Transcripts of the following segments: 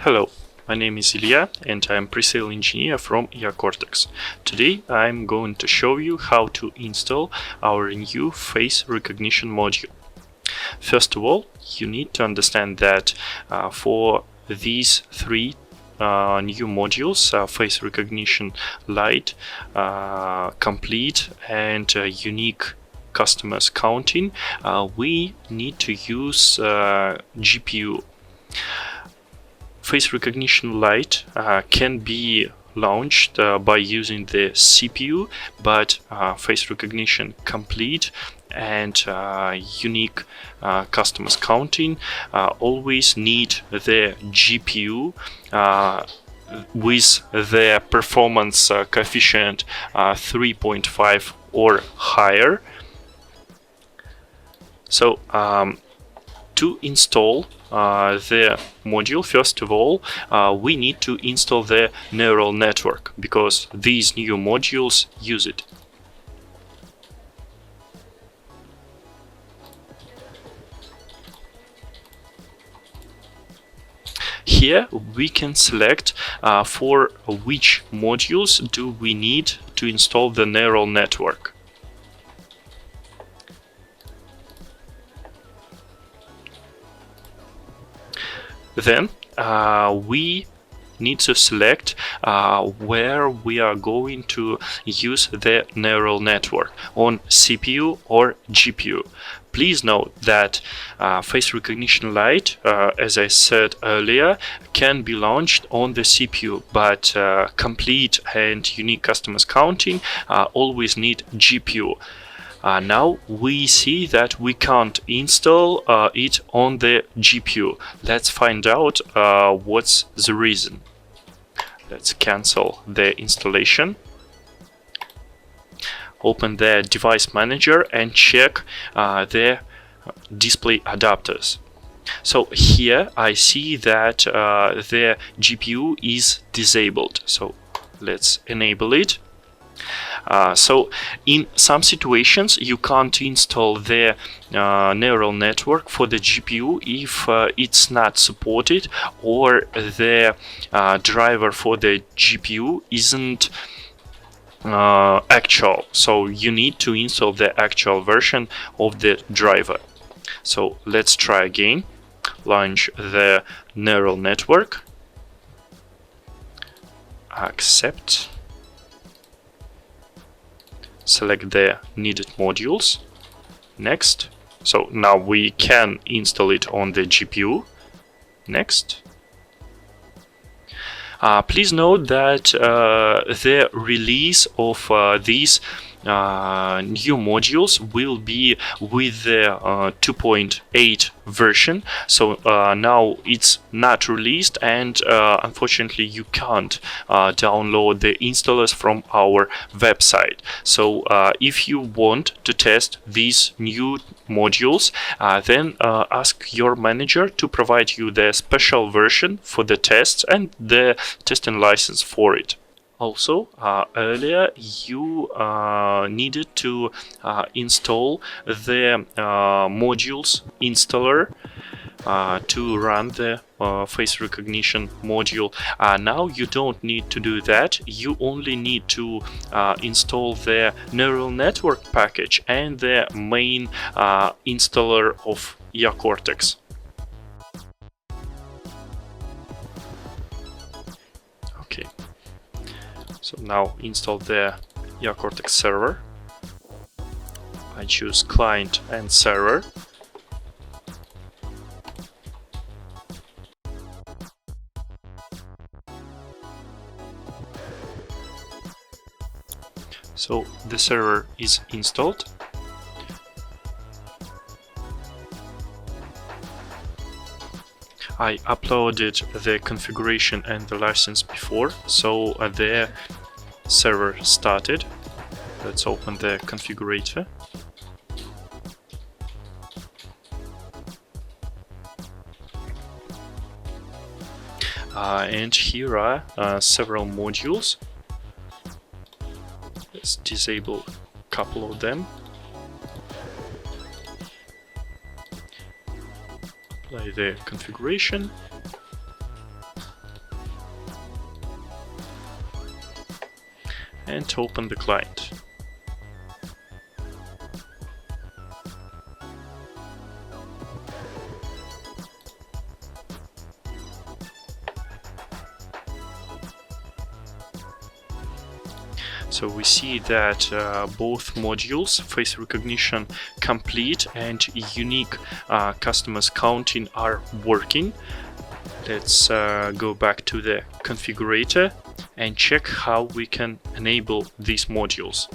Hello, my name is Ilya and I'm pre-sale engineer from Eocortex. Today I'm going to show you how to install our new face recognition module. First of all, you need to understand that for these three new modules, face recognition light, complete and unique customers counting, we need to use GPU. Face recognition light can be launched by using the CPU, but face recognition complete and unique customers counting always need the GPU with the performance coefficient 3.5 or higher. So to install the module, first of all, we need to install the neural network because these new modules use it. Here we can select for which modules do we need to install the neural network. Then we need to select where we are going to use the neural network, on CPU or GPU. Please note that face recognition light, as I said earlier, can be launched on the CPU, but complete and unique customers counting always need GPU. Now we see that we can't install it on the GPU. Let's find out what's the reason. Let's cancel the installation. Open the device manager and check the display adapters. So here I see that the GPU is disabled. So let's enable it. So in some situations you can't install the neural network for the GPU if it's not supported or the driver for the GPU isn't actual. So you need to install the actual version of the driver. So let's try again. Launch the neural network. Accept. Select the needed modules. Next. So now we can install it on the GPU. Next. Please note that the release of these new modules will be with the 2.8 version. So now it's not released, and unfortunately you can't download the installers from our website. So if you want to test these new modules, then ask your manager to provide you the special version for the tests and the testing license for it. Also, earlier you needed to install the modules installer to run the face recognition module. Now you don't need to do that. You only need to install the neural network package and the main installer of Eocortex. Okay. So now install the Eocortex server. I choose client and server. So the server is installed. I uploaded the configuration and the license before, so the server started. Let's open the configurator. And here are several modules. Let's disable a couple of them. Apply the configuration. and open the client. So we see that both modules, face recognition complete and unique customers counting, are working. Let's go back to the configurator and check how we can enable these modules.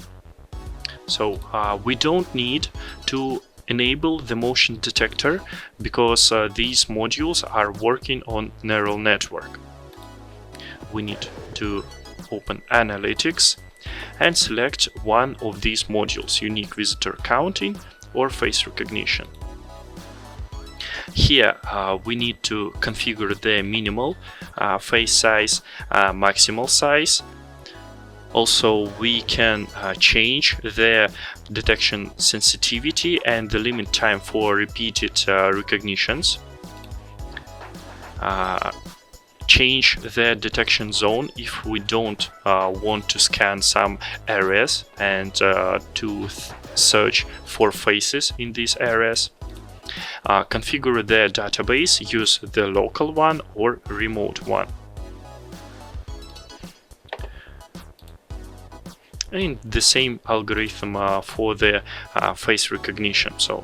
So we don't need to enable the motion detector because these modules are working on neural network. We need to open Analytics and select one of these modules, unique visitor counting or face recognition. Here we need to configure the minimal face size, maximal size. Also, we can change the detection sensitivity and the limit time for repeated recognitions. Change the detection zone if we don't want to scan some areas and to search for faces in these areas. Configure the database, use the local one or remote one. And the same algorithm for the face recognition. So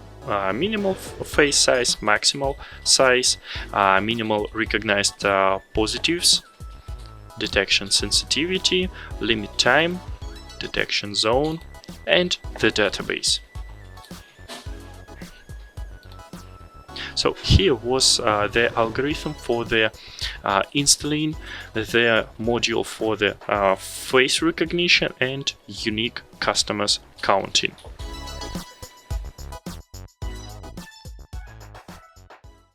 minimal face size, maximal size, minimal recognized positives, detection sensitivity, limit time, detection zone, and the database. So here was the algorithm for the installing the module for the face recognition and unique customers counting.